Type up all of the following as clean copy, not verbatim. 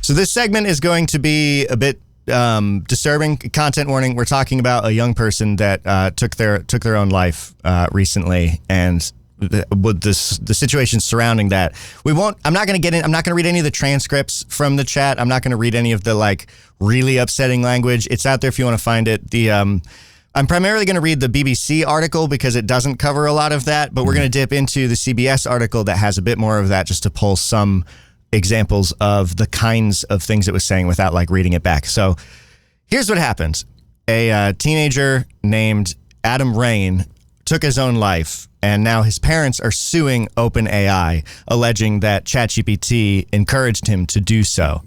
So this segment is going to be a bit disturbing. Content warning. We're talking about a young person that took their own life recently, and the situation surrounding that. I'm not going to read any of the transcripts from the chat. I'm not going to read any of the like really upsetting language. It's out there if you want to find it. I'm primarily going to read the BBC article because it doesn't cover a lot of that, but we're going to dip into the CBS article that has a bit more of that, just to pull some examples of the kinds of things it was saying without like reading it back. So here's what happened. A teenager named Adam Raine took his own life, and now his parents are suing OpenAI, alleging that ChatGPT encouraged him to do so.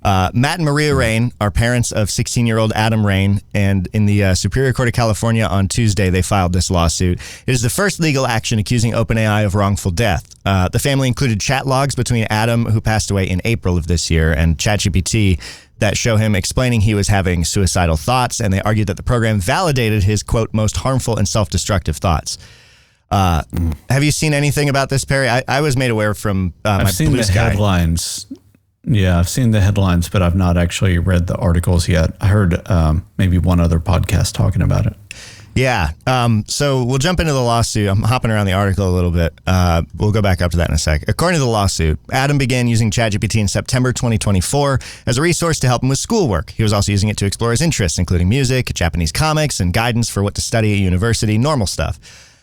Matt and Maria Raine are parents of 16-year-old Adam Raine, and in the Superior Court of California on Tuesday, they filed this lawsuit. It is the first legal action accusing OpenAI of wrongful death. The family included chat logs between Adam, who passed away in April of this year, and ChatGPT that show him explaining he was having suicidal thoughts, and they argued that the program validated his, quote, most harmful and self-destructive thoughts. Have you seen anything about this, Perry? I was made aware from my Blue Sky. Headlines. Yeah, I've seen the headlines, but I've not actually read the articles yet. I heard maybe one other podcast talking about it. Yeah. So we'll jump into the lawsuit. I'm hopping around the article a little bit. We'll go back up to that in a sec. According to the lawsuit, Adam began using ChatGPT in September 2024 as a resource to help him with schoolwork. He was also using it to explore his interests, including music, Japanese comics, and guidance for what to study at university, normal stuff.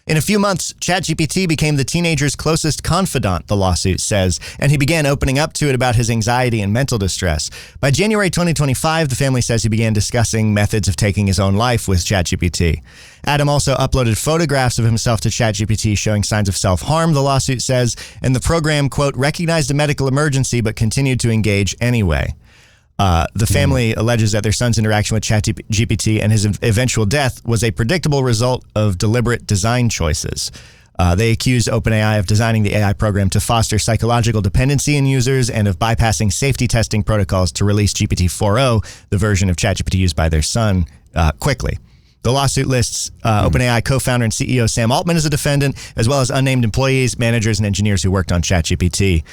In a few months, ChatGPT became the teenager's closest confidant, the lawsuit says, and he began opening up to it about his anxiety and mental distress. By January 2025, the family says he began discussing methods of taking his own life with ChatGPT. Adam also uploaded photographs of himself to ChatGPT showing signs of self-harm, the lawsuit says, and the program, quote, recognized a medical emergency but continued to engage anyway. The family alleges that their son's interaction with ChatGPT and his eventual death was a predictable result of deliberate design choices. They accuse OpenAI of designing the AI program to foster psychological dependency in users and of bypassing safety testing protocols to release GPT 4.0, the version of ChatGPT used by their son, quickly. The lawsuit lists OpenAI co-founder and CEO Sam Altman as a defendant, as well as unnamed employees, managers, and engineers who worked on ChatGPT.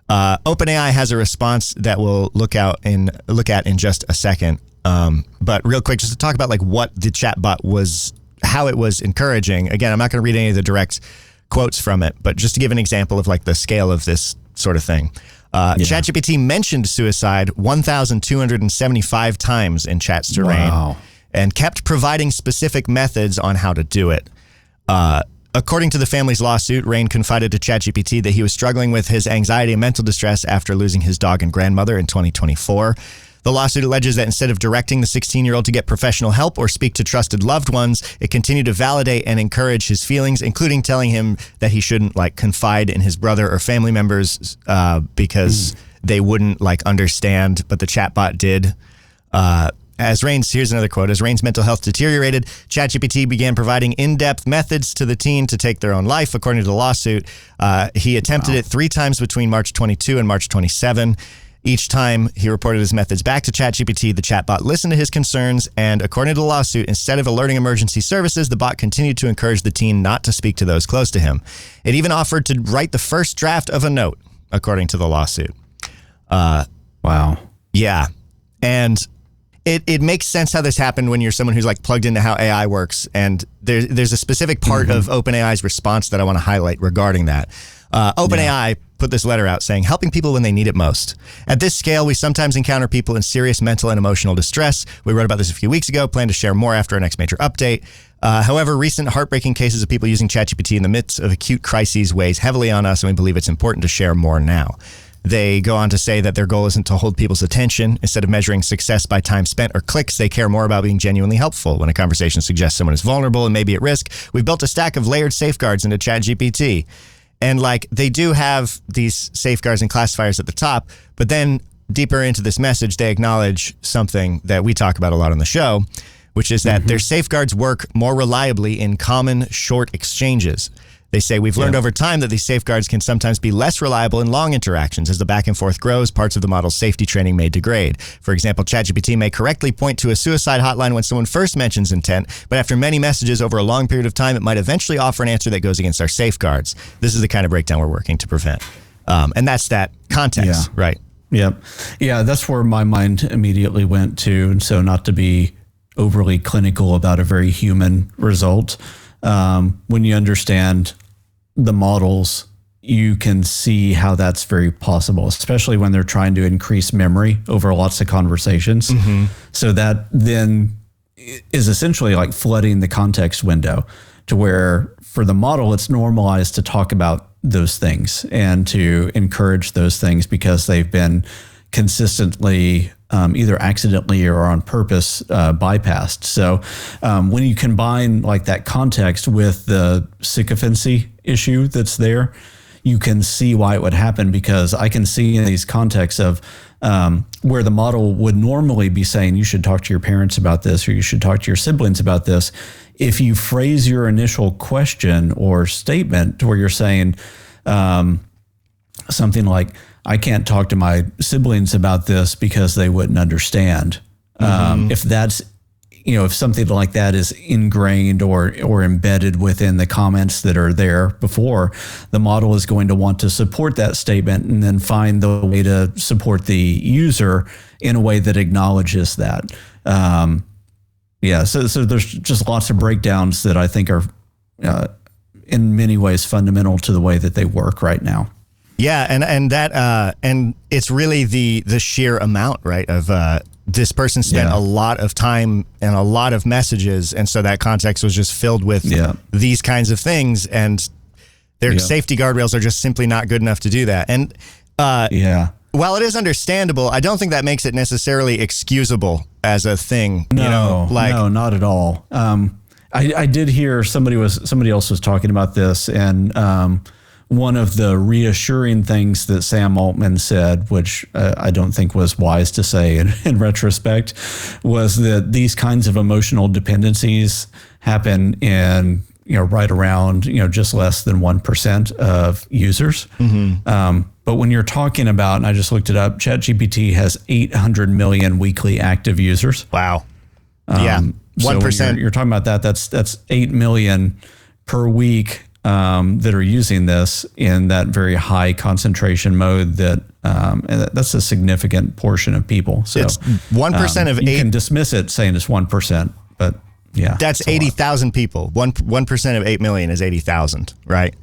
OpenAI has a response that we'll look at in just a second. But real quick, just to talk about like what the chatbot was, how it was encouraging. Again, I'm not going to read any of the direct quotes from it, but just to give an example of like the scale of this sort of thing. ChatGPT mentioned suicide 1,275 times in chats to Raine, and kept providing specific methods on how to do it. According to the family's lawsuit, Raine confided to ChatGPT that he was struggling with his anxiety and mental distress after losing his dog and grandmother in 2024. The lawsuit alleges that instead of directing the 16-year-old to get professional help or speak to trusted loved ones, it continued to validate and encourage his feelings, including telling him that he shouldn't like confide in his brother or family members because they wouldn't like understand, but the chatbot did. Here's another quote. As Raine's mental health deteriorated, ChatGPT began providing in-depth methods to the teen to take their own life, according to the lawsuit. He attempted it 3 times between March 22 and March 27. Each time he reported his methods back to ChatGPT, the chatbot listened to his concerns, and according to the lawsuit, instead of alerting emergency services, the bot continued to encourage the teen not to speak to those close to him. It even offered to write the first draft of a note, according to the lawsuit. Wow. Yeah. And it makes sense how this happened when you're someone who's like plugged into how AI works. And there's a specific part of OpenAI's response that I want to highlight regarding that. OpenAI put this letter out saying, helping people when they need it most. At this scale, we sometimes encounter people in serious mental and emotional distress. We wrote about this a few weeks ago, plan to share more after our next major update. However, recent heartbreaking cases of people using ChatGPT in the midst of acute crises weighs heavily on us, and we believe it's important to share more now. They go on to say that their goal isn't to hold people's attention. Instead of measuring success by time spent or clicks, they care more about being genuinely helpful. When a conversation suggests someone is vulnerable and may be at risk, we've built a stack of layered safeguards into ChatGPT. And like they do have these safeguards and classifiers at the top, but then deeper into this message, they acknowledge something that we talk about a lot on the show, which is that their safeguards work more reliably in common short exchanges. They say, we've learned over time that these safeguards can sometimes be less reliable in long interactions. As the back and forth grows, parts of the model's safety training may degrade. For example, ChatGPT may correctly point to a suicide hotline when someone first mentions intent, but after many messages over a long period of time, it might eventually offer an answer that goes against our safeguards. This is the kind of breakdown we're working to prevent. And that's that context, right? Yep. Yeah, that's where my mind immediately went to. And so not to be overly clinical about a very human result, when you understand the models, you can see how that's very possible, especially when they're trying to increase memory over lots of conversations. Mm-hmm. So that then is essentially like flooding the context window to where for the model, it's normalized to talk about those things and to encourage those things because they've been consistently either accidentally or on purpose bypassed. So when you combine like that context with the sycophancy issue that's there, you can see why it would happen, because I can see in these contexts of where the model would normally be saying you should talk to your parents about this or you should talk to your siblings about this. If you phrase your initial question or statement where you're saying something like, I can't talk to my siblings about this because they wouldn't understand. If that's, if something like that is ingrained or embedded within the comments that are there before, the model is going to want to support that statement and then find the way to support the user in a way that acknowledges that. So there's just lots of breakdowns that I think are in many ways fundamental to the way that they work right now. Yeah, and it's really the sheer amount, right, of this person spent a lot of time and a lot of messages, and so that context was just filled with these kinds of things, and their safety guardrails are just simply not good enough to do that. And while it is understandable, I don't think that makes it necessarily excusable as a thing. No, not at all. I did hear somebody else was talking about this, and one of the reassuring things that Sam Altman said, which I don't think was wise to say in retrospect, was that these kinds of emotional dependencies happen in, right around, just less than 1% of users. Mm-hmm. But when you're talking about, and I just looked it up, ChatGPT has 800 million weekly active users. Wow. 1%. So you're talking about that's 8 million per week that are using this in that very high concentration mode and that's a significant portion of people. So it's 1% of 8. You can dismiss it saying it's 1%, but yeah. That's 80,000 people. 1% of 8 million is 80,000, right?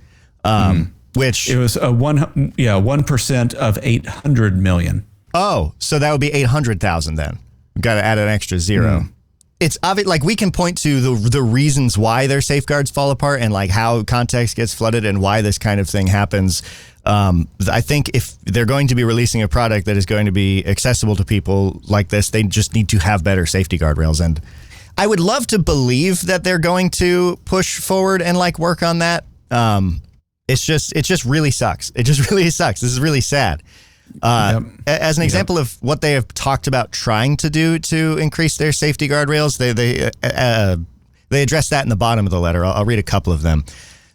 Which it was 1% of 800 million. Oh, so that would be 800,000 then. We've got to add an extra zero. It's obvious, like we can point to the reasons why their safeguards fall apart and like how context gets flooded and why this kind of thing happens. I think if they're going to be releasing a product that is going to be accessible to people like this, they just need to have better safety guardrails. And I would love to believe that they're going to push forward and like work on that. It just really sucks. It just really sucks. This is really sad. As an example of what they have talked about trying to do to increase their safety guardrails, they address that in the bottom of the letter. I'll read a couple of them.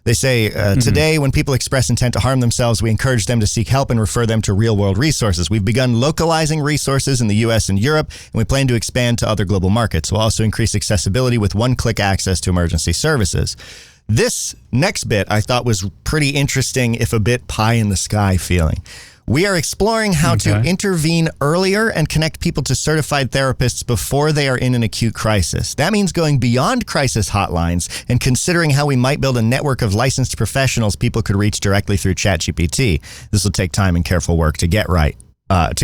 They say, today, when people express intent to harm themselves, we encourage them to seek help and refer them to real-world resources. We've begun localizing resources in the U.S. and Europe, and we plan to expand to other global markets. We'll also increase accessibility with one-click access to emergency services. This next bit I thought was pretty interesting, if a bit pie-in-the-sky feeling. We are exploring how to intervene earlier and connect people to certified therapists before they are in an acute crisis. That means going beyond crisis hotlines and considering how we might build a network of licensed professionals people could reach directly through ChatGPT. This will take time and careful work to get right. That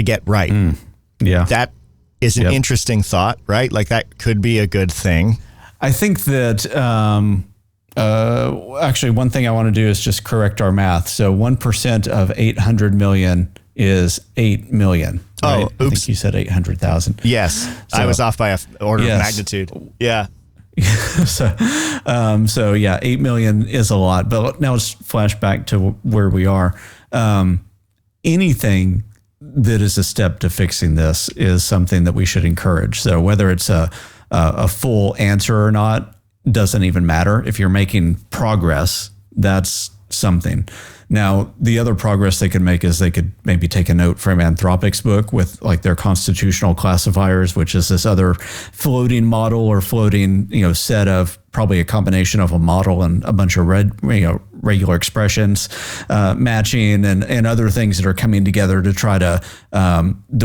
is an interesting thought, right? Like that could be a good thing. I think that actually, one thing I want to do is just correct our math. So 1% of 800 million is 8 million. Right? Oh, oops. I think you said 800,000. Yes. I was off by an order of magnitude. Yeah. So 8 million is a lot. But now let's flash back to where we are. Anything that is a step to fixing this is something that we should encourage. So whether it's a full answer or not, doesn't even matter. If you're making progress, that's something. Now, the other progress they could make is they could maybe take a note from Anthropic's book with like their constitutional classifiers, which is this other floating model or floating, set of probably a combination of a model and a bunch of regular expressions matching and other things that are coming together to try to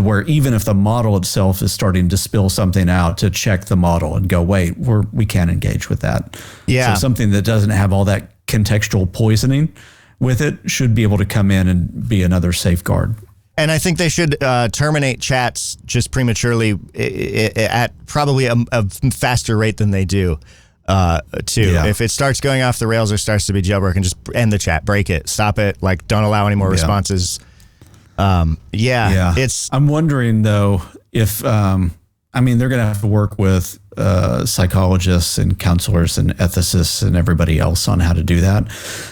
where even if the model itself is starting to spill something out, to check the model and go, wait, we can't engage with that. Yeah. So something that doesn't have all that contextual poisoning with it should be able to come in and be another safeguard. And I think they should terminate chats just prematurely at probably a faster rate than they do, too. Yeah. If it starts going off the rails or starts to be jailbroken, just end the chat, break it, stop it. Like, don't allow any more responses. I'm wondering, though, if, they're going to have to work with psychologists and counselors and ethicists and everybody else on how to do that,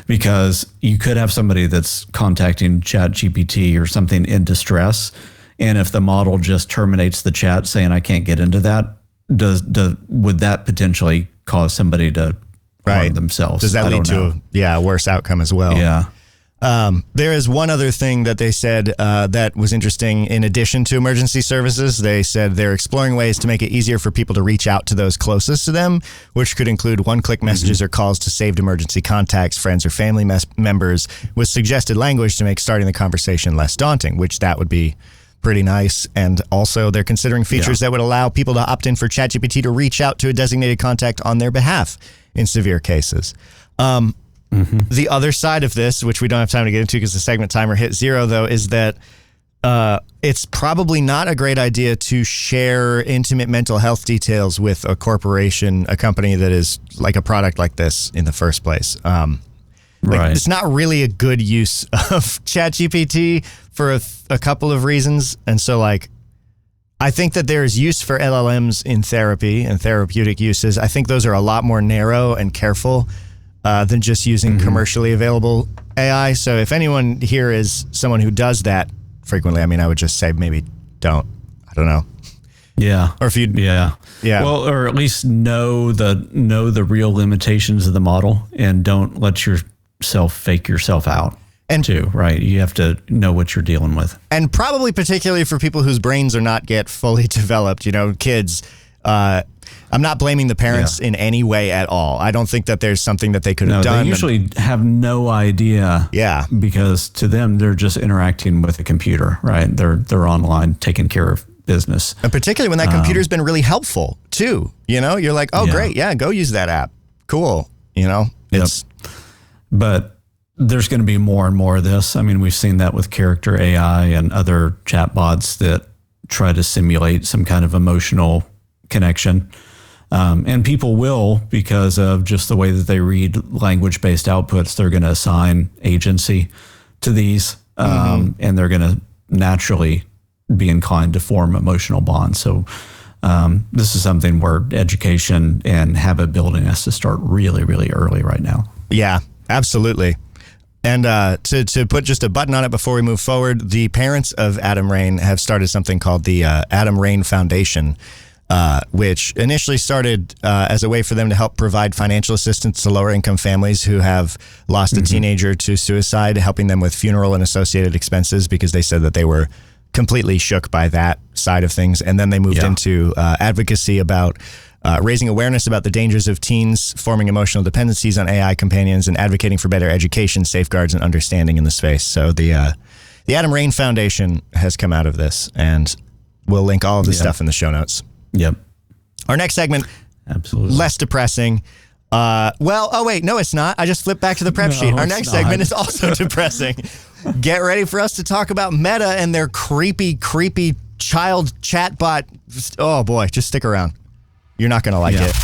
because you could have somebody that's contacting ChatGPT or something in distress, and if the model just terminates the chat saying I can't get into that, would that potentially cause somebody to harm themselves? Does that lead to a worse outcome as well? Yeah. There is one other thing that they said that was interesting. In addition to emergency services, they said they're exploring ways to make it easier for people to reach out to those closest to them, which could include one-click messages or calls to saved emergency contacts, friends, or family members, with suggested language to make starting the conversation less daunting, which that would be pretty nice. And also they're considering features that would allow people to opt in for ChatGPT to reach out to a designated contact on their behalf in severe cases. The other side of this, which we don't have time to get into because the segment timer hit 0, though, is that it's probably not a great idea to share intimate mental health details with a corporation, a company that is like a product like this in the first place. It's not really a good use of ChatGPT for a couple of reasons. And so, I think that there is use for LLMs in therapy and therapeutic uses. I think those are a lot more narrow and careful than just using commercially available AI. So if anyone here is someone who does that frequently, I would just say maybe don't. I don't know. Yeah. Or if you Well, or at least know the real limitations of the model, and don't let yourself fake yourself out. And too, right? You have to know what you're dealing with. And probably particularly for people whose brains are not yet fully developed, kids. I'm not blaming the parents in any way at all. I don't think that there's something that they could have done. They usually have no idea. Yeah. Because to them, they're just interacting with a computer, right? They're online taking care of business. And particularly when that computer's been really helpful too. You're like, oh, great. Yeah, go use that app. Cool. But there's going to be more and more of this. We've seen that with character AI and other chatbots that try to simulate some kind of emotional connection. And people will, because of just the way that they read language-based outputs, they're going to assign agency to these, and they're going to naturally be inclined to form emotional bonds. So this is something where education and habit building has to start really, really early right now. Yeah, absolutely. And to put just a button on it before we move forward, the parents of Adam Raine have started something called the Adam Raine Foundation, which initially started as a way for them to help provide financial assistance to lower-income families who have lost a teenager to suicide, helping them with funeral and associated expenses, because they said that they were completely shook by that side of things. And then they moved into advocacy about raising awareness about the dangers of teens forming emotional dependencies on AI companions, and advocating for better education, safeguards, and understanding in the space. So the Adam Raine Foundation has come out of this, and we'll link all of the stuff in the show notes. Yep. Our next segment, absolutely less depressing. No, it's not. I just flipped back to the prep sheet. Our next segment is also depressing. Get ready for us to talk about Meta and their creepy child chatbot. Oh boy, just stick around. You're not going to like it.